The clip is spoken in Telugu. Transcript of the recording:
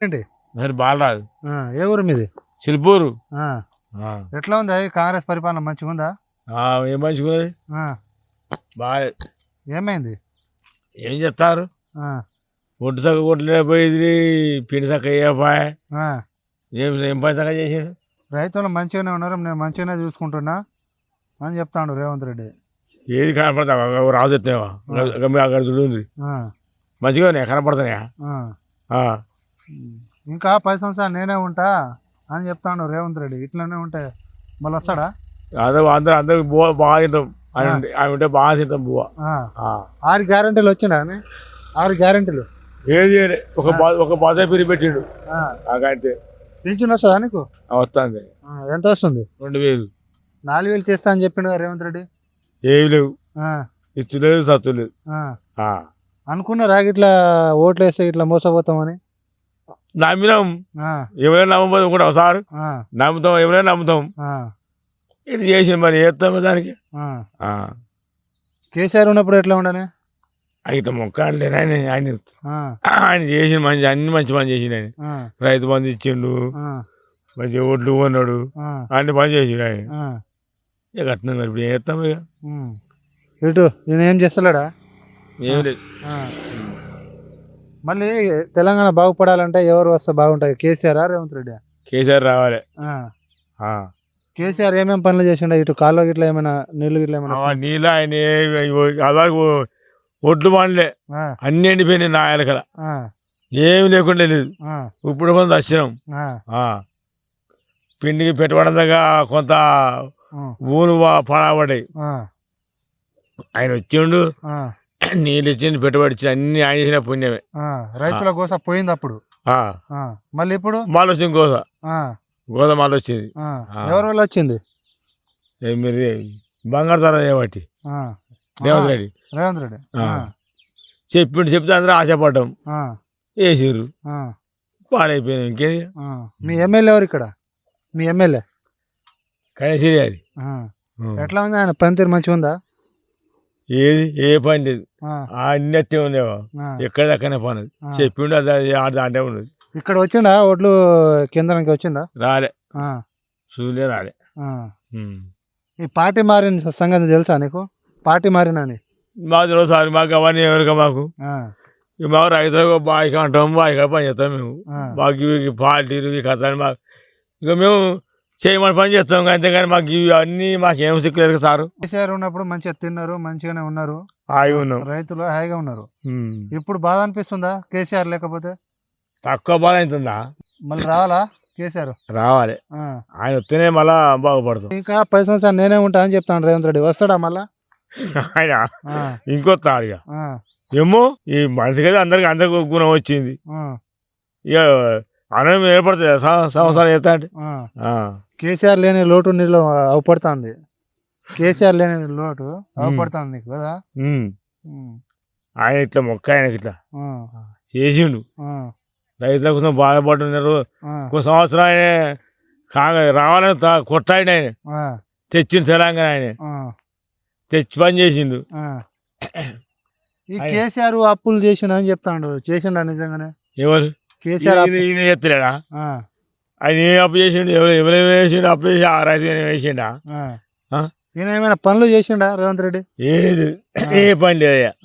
ఏంటి? మరి బాలరాజు ఏ ఊరు మీది? చిలుపూరు. ఆ, ఎట్లా ఉంది కాంగ్రెస్ పరిపాలన మంచిగా ఉందా? ఏం మంచిగా ఉన్నది. ఆ, బాగా ఏమైంది? ఏం చేస్తారు. ఆ, ఒడ్డు చక్క కొట్టలే పోయింది, పిండి చక్క వేయపాయ. ఆ, ఏం ఏం పని చక్క చేసాడు. రైతులు మంచిగానే ఉన్నారు, నేను మంచిగానే చూసుకుంటున్నా అని చెప్తాడు రేవంత్ రెడ్డి. ఏది కనపడతా రాజు ఎత్తావా అక్కడ చూడు ఆ, మంచిగా ఉన్నాయి, కనపడుతున్నాయా. ఆ. ఇంకా 10 సంవత్సరాలు నేనే ఉంటా అని చెప్తాడు రేవంత్ రెడ్డి. ఇట్లనే ఉంటే మళ్ళీ వస్తాడా? అందరూ బువ్వ బాగా తింటాం. ఆయన ఉంటే బాగా తింటాం బువ్వ. 6 గ్యారెంటీలు వచ్చిండా అని? 6 గ్యారెంటీలు ఏది ఒక బాధ పిరి పెట్టిండు. అంతే పింఛన్ వస్తుందా నీకు? వస్తుంది. ఎంత వస్తుంది? 2000. 4000 చేస్తా అని చెప్పిండు రేవంత్ రెడ్డి. ఏమి లేవు, ఇచ్చు లేదు, సత్తు లేదు. అనుకున్నారా ఇట్లా ఓట్లు వేస్తే ఇట్లా మోసపోతామని? నమ్మినాం. ఎవరైనా నమ్మబోదు కూడా ఒకసారి నమ్ముతాం, ఎవరైనా నమ్ముతాం. ఇది చేసి మరి చేస్తాము దానికి. కేసీఆర్ ఉన్నప్పుడు ఎట్లా ఉండనే? ఇట్లా మొక్క అంటలేదు ఆయన. ఆయన చేసిన మంచి అన్ని మంచి పని చేసిండు. ఆయన రైతు బంధు ఇచ్చిండు, మంచి ఓట్లు కొన్నాడు, అన్ని పని చేసిండు ఆయన. ఇక అట్లా మరి ఇప్పుడు ఏం చేస్తాము. ఇక ఇటు నేను ఏం చేస్తలేడా? ఏం లేదు. మళ్ళీ తెలంగాణ బాగుపడాలంటే ఎవరు వస్తే బాగుంటుంది? కేసీఆర్ రేవంత్ రెడ్డి? కేసీఆర్ రావాలి. కేసీఆర్ ఏమేమి పనులు చేసిండ? ఇటు కాలువ గిట్లా ఏమైనా నీళ్ళు గిట్లా ఏమైనా? నీళ్ళు ఆయన అదానికి ఒడ్లు పండ్లే అన్ని ఎండిపోయినాయి నా ఎలకల, ఏమి లేకుండా లేదు. ఇప్పుడు కొంత వచ్చినాం. పిండికి పెట్టుబడి దగ్గర కొంత ఊరు పడబడ్డాయి. ఆయన వచ్చిండు, నీళ్ళు ఇచ్చిండు, పెట్టుబడి ఇచ్చిండు, అన్ని ఆయన చేసిన పుణ్యమే. రైతుల కోస పోయింది అప్పుడు. మళ్ళీ ఇప్పుడు మళ్ళీ వచ్చింది గోద మళ్ళీ వచ్చింది. ఎవరి వల్ల వచ్చింది? మీరు బంగారు ధర చేయబట్టి రేవంత్ రెడ్డి. చెప్తే అందరూ ఆశపడ్డాం, వేసారు, పాడైపోయినాం. ఇంకేది? మీ ఎమ్మెల్యే ఎవరు ఇక్కడ? మీ ఎమ్మెల్యే కనేసిరి అది. ఎట్లా ఉంది ఆయన పనితీరు? మంచిగా ఉందా? ఏది ఏ పని లేదు, అన్నట్టే ఉందేవా, ఎక్కడ దక్కనే పని. చెప్పిండు అది దాంటే ఉన్నది. ఇక్కడ వచ్చిండా ఓట్లు కేంద్రానికి? వచ్చిందా? రాలే, చూలే రాలే. ఈ పార్టీ మారిన సంగతి తెలుసా నీకు? పార్టీ మారినా అని మాకు తెలుసు. మాకు అవన్నీ ఎవరిక మాకు మాకు రైతులకు బాగా అంటాం, బాగా పని చేస్తాం మేము. మాకు ఇవి పార్టీలు ఈ కథ మాకు ఇక మేము చేయమని పని చేస్తాం. అంతేగాని మాకు ఇవి అన్నీ మాకేం సిక్కులేదు సారు. కేసీఆర్ ఉన్నప్పుడు మంచిగా తిన్నారు, మంచిగానే ఉన్నారు, హాయిగా ఉన్నాం, రైతులు హాయిగా ఉన్నారు. ఇప్పుడు బాధ అనిపిస్తుందా కేసీఆర్ లేకపోతే? తక్కువ బాధ అవుతుందా? మళ్ళీ రావాలా కేసీఆర్? రావాలి, ఆయన వస్తేనే మళ్ళా బాగుపడతాం. ఇంకా 10 సంవత్సరాలు నేనే ఉంటా అని చెప్తాను రేవంత్ రెడ్డి. వస్తాడా మళ్ళా? ఆయన ఇంకొస్తాడు. ఇక ఏమో ఈ మనిషికి అందరికి గుణం వచ్చింది. ఇక అన్నం ఏర్పడుతుంది సంవత్సరాలు చేస్తా అంటే. కేసీఆర్ లేని లోటు నీళ్ళు అవపడుతుంది. కేసీఆర్ లేని లోటు అవపడుతుంది నీకు కదా? ఆయన ఇట్లా మొక్క ఆయనకి ఇట్లా చేసిండు, రైతుల కోసం బాధపడుతున్నారు. ఒక సంవత్సరం ఆయన కాంగ్రెస్ రావాలని కొట్టాడు. ఆయన తెచ్చిన తెలంగాణ ఆయన తెచ్చి పని చేసిండు. ఈ కేసీఆర్ అప్పులు చేసిండు అని చెప్తాడు. చేసిండా నిజంగానే? ఎవరు? కేసీఆర్ ఈయన చెప్తలేడా? ఆయన ఏ అప్పు చేసిండు? ఎవరెవరు వేసిండు అప్పు చేసి? ఆ రైతు వేసిండా? ఈయన ఏమైనా పనులు చేసిండా రేవంత్ రెడ్డి? ఏ పని లేదా?